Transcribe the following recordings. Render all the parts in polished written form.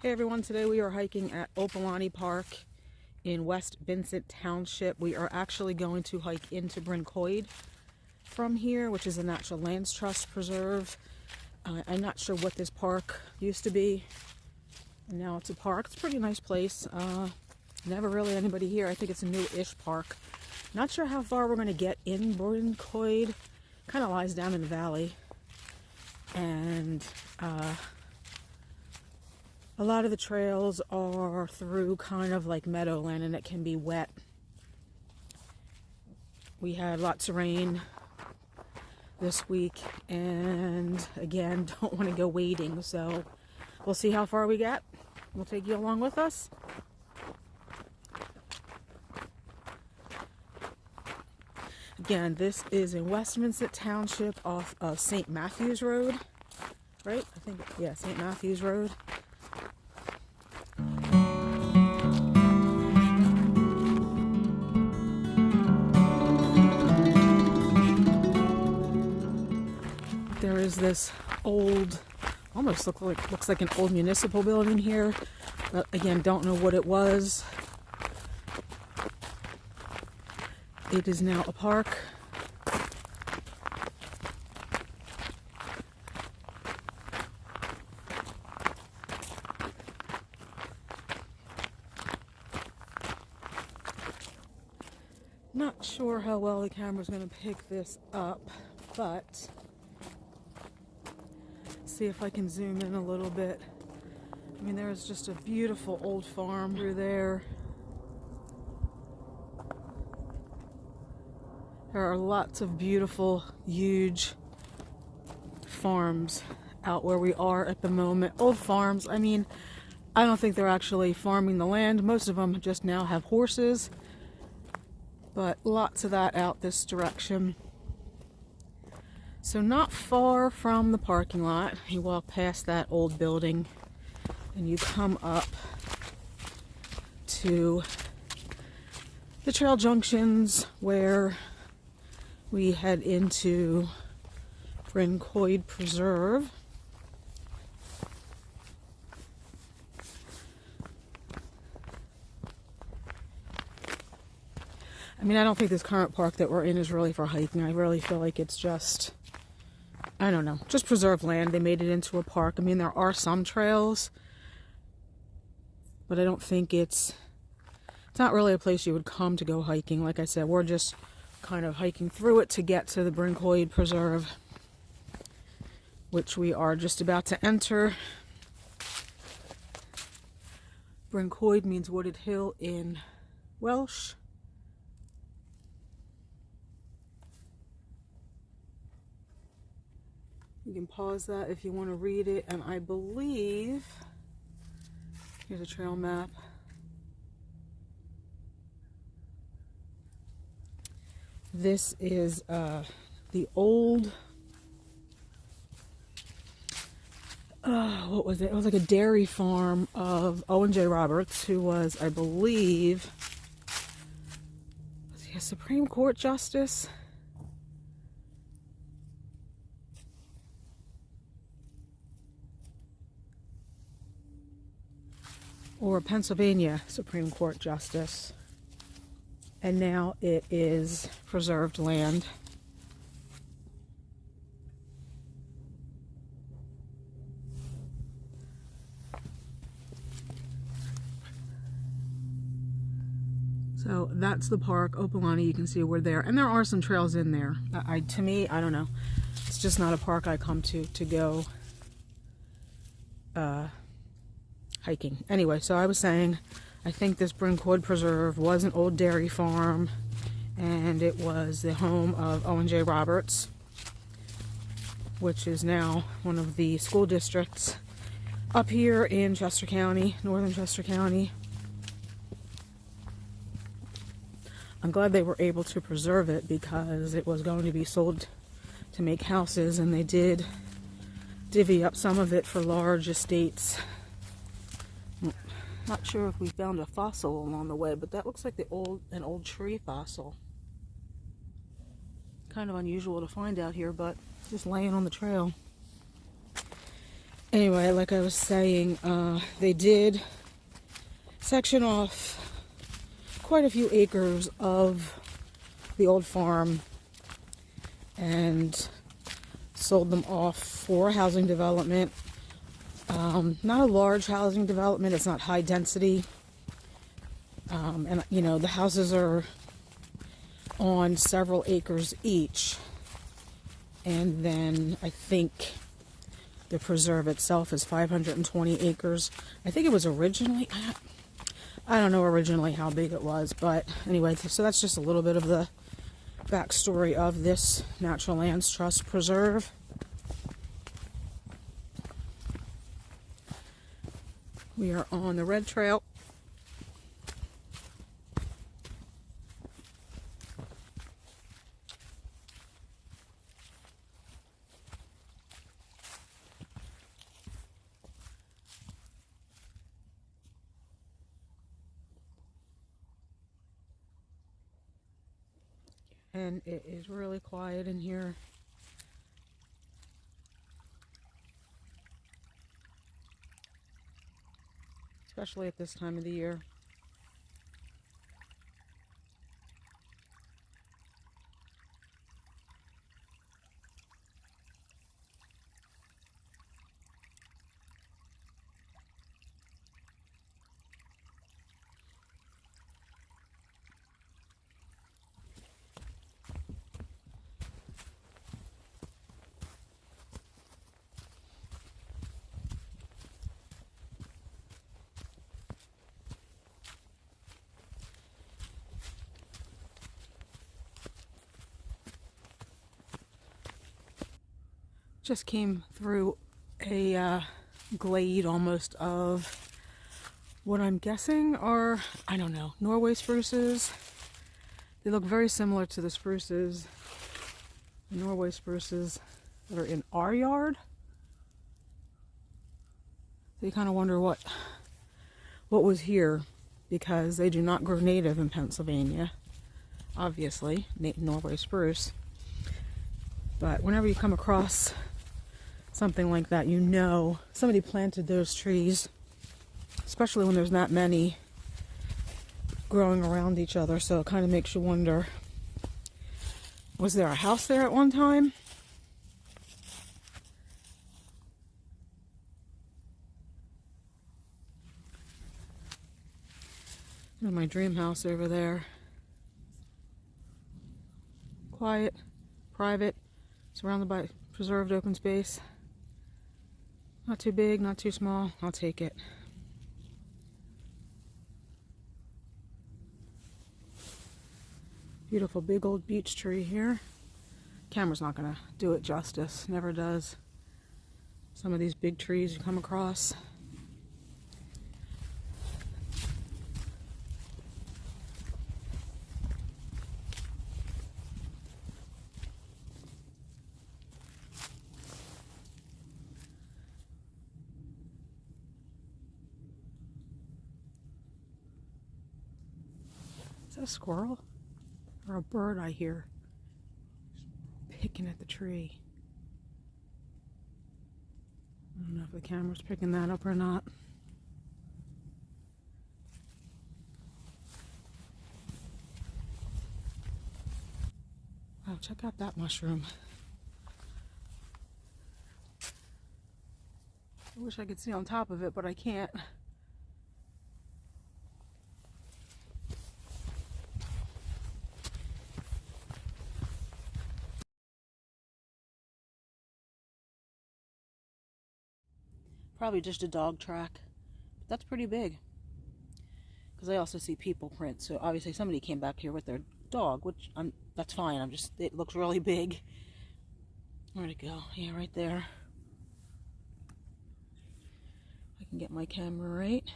Hey everyone, today we are hiking at Opalani Park in West Vincent Township. We are actually going to hike into Bryn Coed from here, which is a Natural Lands Trust preserve. I'm not sure what this park used to be, and now it's a park. It's a pretty nice place. Never really anybody here. I think it's a new-ish park. Not sure how far we're going to get in Bryn Coed. Kind of lies down in the valley, and a lot of the trails are through kind of like meadowland, and it can be wet. We had lots of rain this week, and again, don't want to go wading, so we'll see how far we get. We'll take you along with us. Again, this is in West Vincent Township off of St. Matthews Road, right? I think, yeah, St. Matthews Road. There is this old, almost looks like an old municipal building here. But again, don't know what it was. It is now a park. Not sure how well the camera's going to pick this up, but see if I can zoom in a little bit. I mean, there's just a beautiful old farm through there. There are lots of beautiful, huge farms out where we are at the moment. Old farms, I mean, I don't think they're actually farming the land. Most of them just now have horses, but lots of that out this direction. So not far from the parking lot, you walk past that old building and you come up to the trail junctions where we head into Bryn Coed Preserve. I mean, I don't think this current park that we're in is really for hiking. I really feel like it's just, I don't know, just preserved land. They made it into a park. I mean, there are some trails, but I don't think it's not really a place you would come to go hiking. Like I said, we're just kind of hiking through it to get to the Bryn Coed Preserve, which we are just about to enter. Bryn Coed means wooded hill in Welsh. You can pause that if you want to read it, and I believe, here's a trail map. This is the old, what was it? It was like a dairy farm of Owen J. Roberts, who was, I believe, was he a Supreme Court Justice? Or a Pennsylvania Supreme Court Justice. And now it is preserved land. So that's the park, Opalani. You can see we're there, and there are some trails in there. To me, I don't know. It's just not a park I come to go hiking. Anyway, so I was saying, I think this Bryn Coed Preserve was an old dairy farm, and it was the home of Owen J. Roberts, which is now one of the school districts up here in Chester County, northern Chester County. I'm glad they were able to preserve it because it was going to be sold to make houses, and they did divvy up some of it for large estates. Not sure if we found a fossil along the way, but that looks like an old tree fossil. Kind of unusual to find out here, but just laying on the trail. Anyway, like I was saying, they did section off quite a few acres of the old farm and sold them off for housing development. Not a large housing development, it's not high density. And you know, the houses are on several acres each. And then I think the preserve itself is 520 acres. I think it was originally, I don't know originally how big it was, but anyway, so that's just a little bit of the backstory of this Natural Lands Trust Preserve. We are on the red trail. And it is really quiet in here. Especially at this time of the year. Just came through a glade almost of what I'm guessing are, I don't know, Norway spruces. They look very similar to the spruces, the Norway spruces that are in our yard. So you kind of wonder what was here, because they do not grow native in Pennsylvania, obviously, Norway spruce. But whenever you come across something like that, you know somebody planted those trees, especially when there's not many growing around each other. So it kind of makes you wonder, was there a house there at one time? There's my dream house over there. Quiet, private, surrounded by preserved open space. Not too big, not too small. I'll take it. Beautiful big old beech tree here. Camera's not gonna do it justice, never does. Some of these big trees you come across. Is that a squirrel? Or a bird I hear picking at the tree? I don't know if the camera's picking that up or not. Wow, check out that mushroom. I wish I could see on top of it, but I can't. Probably just a dog track. But that's pretty big. Because I also see people prints. So obviously somebody came back here with their dog, which that's fine. It looks really big. Where'd it go? Yeah, right there. I can get my camera right.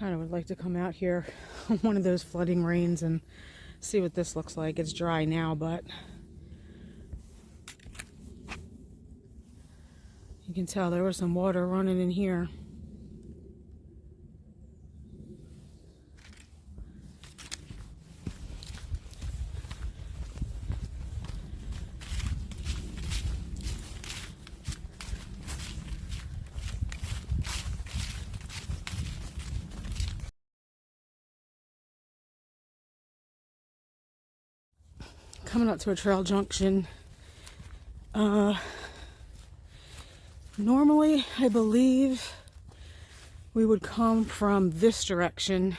Kind of would like to come out here on one of those flooding rains and see what this looks like. It's dry now, but you can tell there was some water running in here. Coming up to a trail junction. Normally, I believe we would come from this direction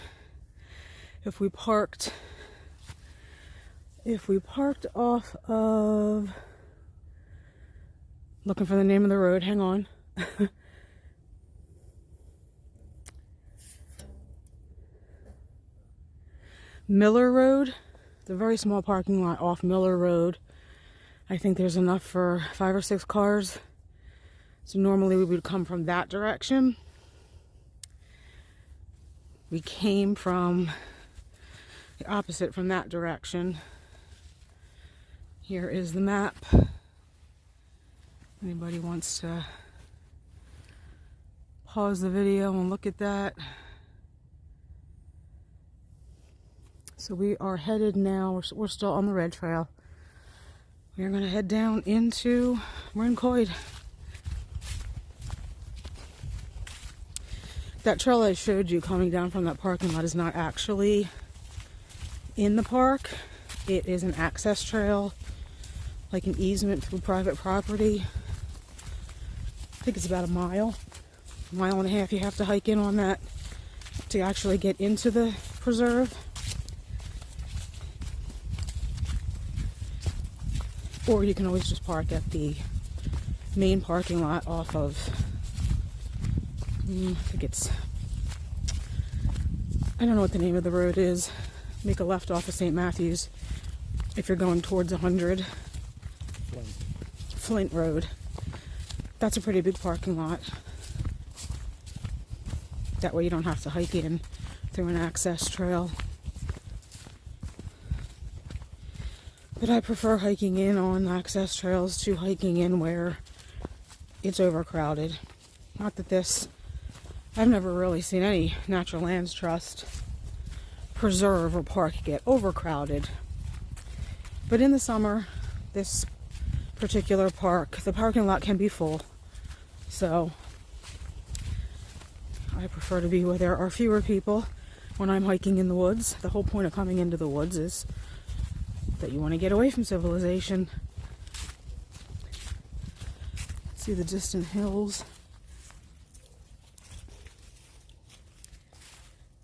if we parked off of, looking for the name of the road, hang on. Miller Road. It's a very small parking lot off Miller Road. I think there's enough for 5 or 6 cars. So normally we would come from that direction. We came from the opposite from that direction. Here is the map. Anybody wants to pause the video and look at that. So we are headed now, we're still on the red trail. We're going to head down into Bryn Coed. That trail I showed you coming down from that parking lot is not actually in the park. It is an access trail, like an easement through private property. I think it's about a mile and a half you have to hike in on that to actually get into the preserve. Or you can always just park at the main parking lot off of, I think it's, I don't know what the name of the road is. Make a left off of St. Matthews if you're going towards 100. Flint Road. That's a pretty big parking lot. That way you don't have to hike in through an access trail. But I prefer hiking in on access trails to hiking in where it's overcrowded. Not that this, I've never really seen any Natural Lands Trust preserve or park get overcrowded. But in the summer, this particular park, the parking lot can be full. So I prefer to be where there are fewer people when I'm hiking in the woods. The whole point of coming into the woods is that you want to get away from civilization. See the distant hills.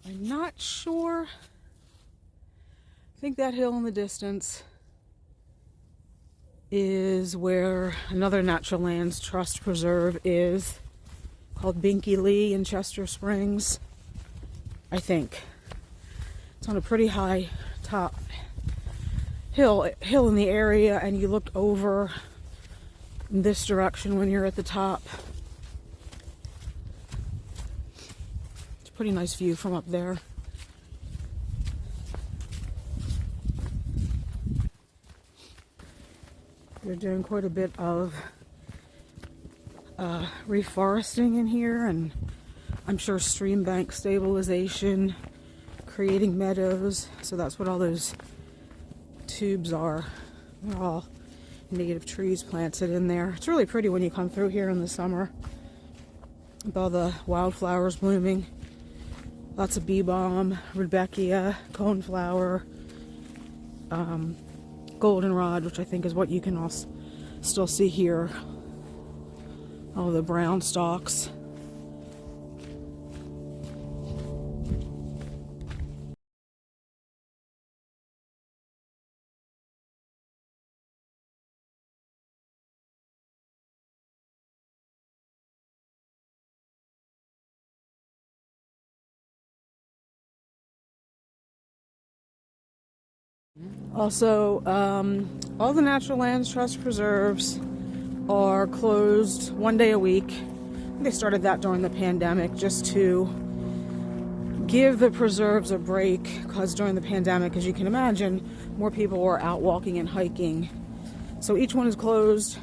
I'm not sure. I think that hill in the distance is where another Natural Lands Trust preserve is, called Binky Lee in Chester Springs. I think it's on a pretty high top hill in the area, and you look over in this direction when you're at the top. It's a pretty nice view from up there. They're doing quite a bit of reforesting in here, and I'm sure stream bank stabilization, creating meadows. So that's what all those tubes are. They're all native trees planted in there. It's really pretty when you come through here in the summer with all the wildflowers blooming. Lots of bee balm, rudbeckia, coneflower, goldenrod, which I think is what you can also still see here. All the brown stalks. Also, all the Natural Lands Trust preserves are closed 1 day a week. They started that during the pandemic just to give the preserves a break, because during the pandemic, as you can imagine, more people were out walking and hiking. So each one is closed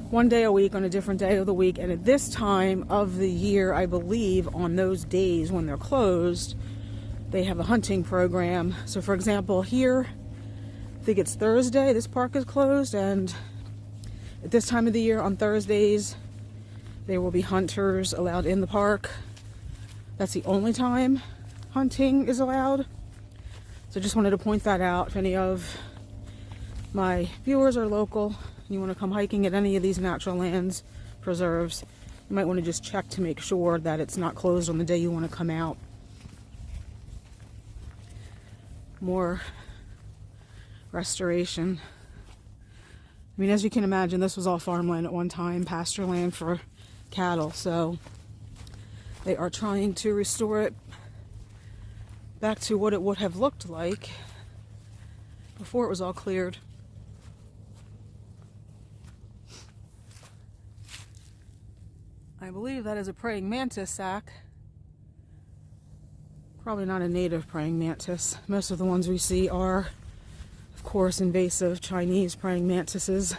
one day a week on a different day of the week. And at this time of the year, I believe on those days when they're closed, they have a hunting program. So for example, here, I think it's Thursday, this park is closed, and at this time of the year on Thursdays, there will be hunters allowed in the park. That's the only time hunting is allowed. So just wanted to point that out. If any of my viewers are local and you want to come hiking at any of these natural lands preserves, you might want to just check to make sure that it's not closed on the day you want to come out. More restoration. I mean, as you can imagine, this was all farmland at one time, pasture land for cattle, so they are trying to restore it back to what it would have looked like before it was all cleared. I believe that is a praying mantis sac. Probably not a native praying mantis. Most of the ones we see are, of course, invasive Chinese praying mantises.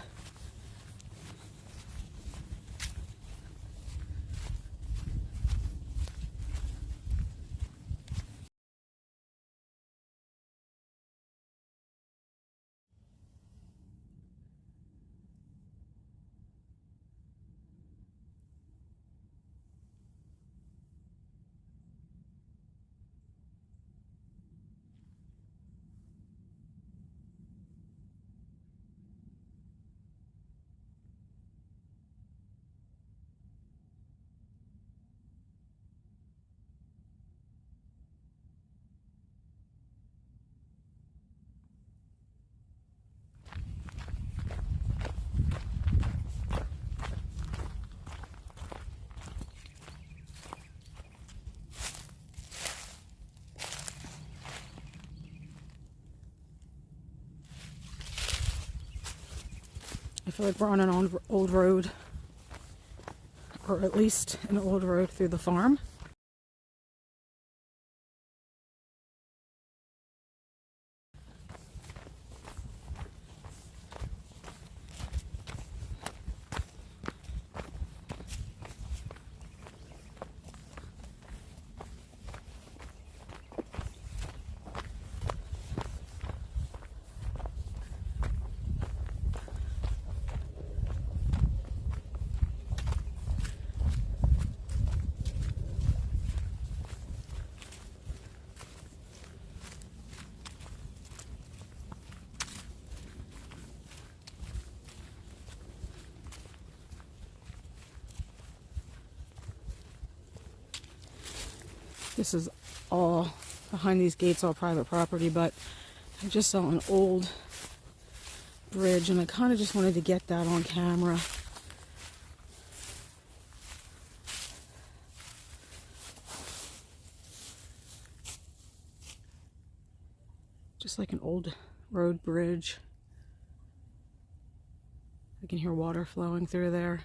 I feel like we're on an old road, or at least an old road through the farm. This is all, behind these gates, all private property, but I just saw an old bridge and I kind of just wanted to get that on camera. Just like an old road bridge. I can hear water flowing through there.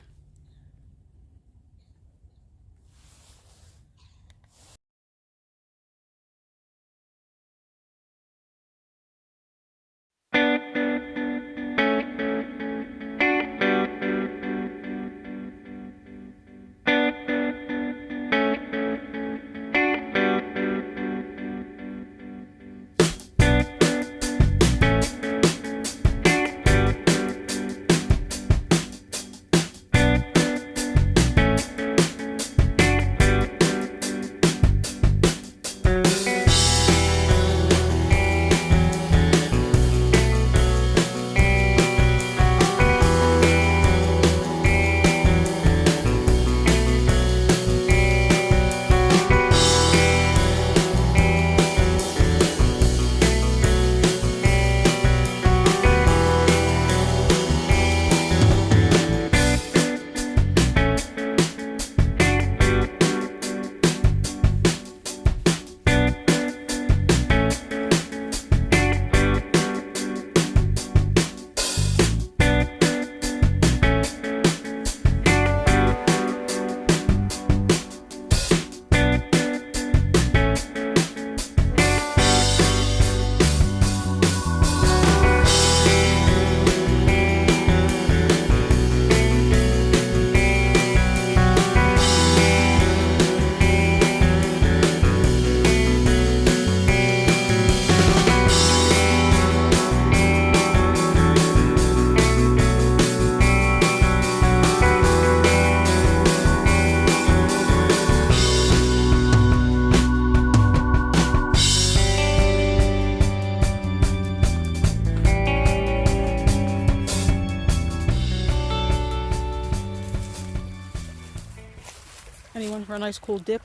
for a nice cool dip.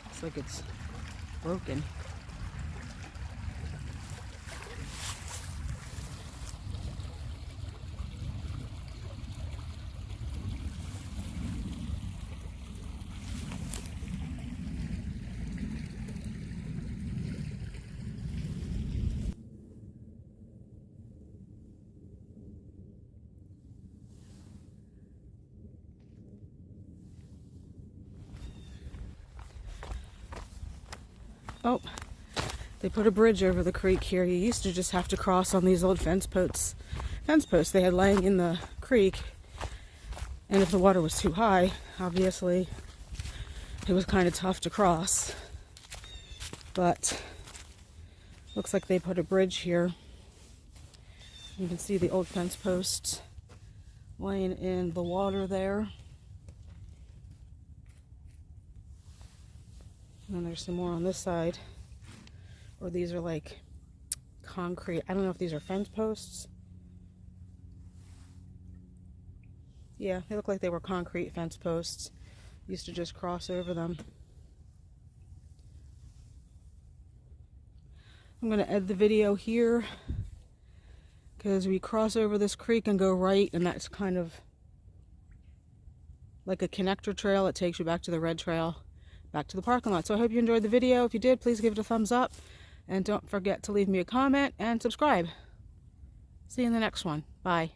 Looks like it's broken. Oh, they put a bridge over the creek here. You used to just have to cross on these old fence posts they had laying in the creek. And if the water was too high, obviously, it was kind of tough to cross. But looks like they put a bridge here. You can see the old fence posts laying in the water there. And then there's some more on this side. Or these are like concrete. I don't know if these are fence posts. Yeah, they look like they were concrete fence posts. Used to just cross over them. I'm going to end the video here because we cross over this creek and go right, and that's kind of like a connector trail. It takes you back to the red trail, back to the parking lot. So I hope you enjoyed the video. If you did, please give it a thumbs up. And don't forget to leave me a comment and subscribe. See you in the next one. Bye.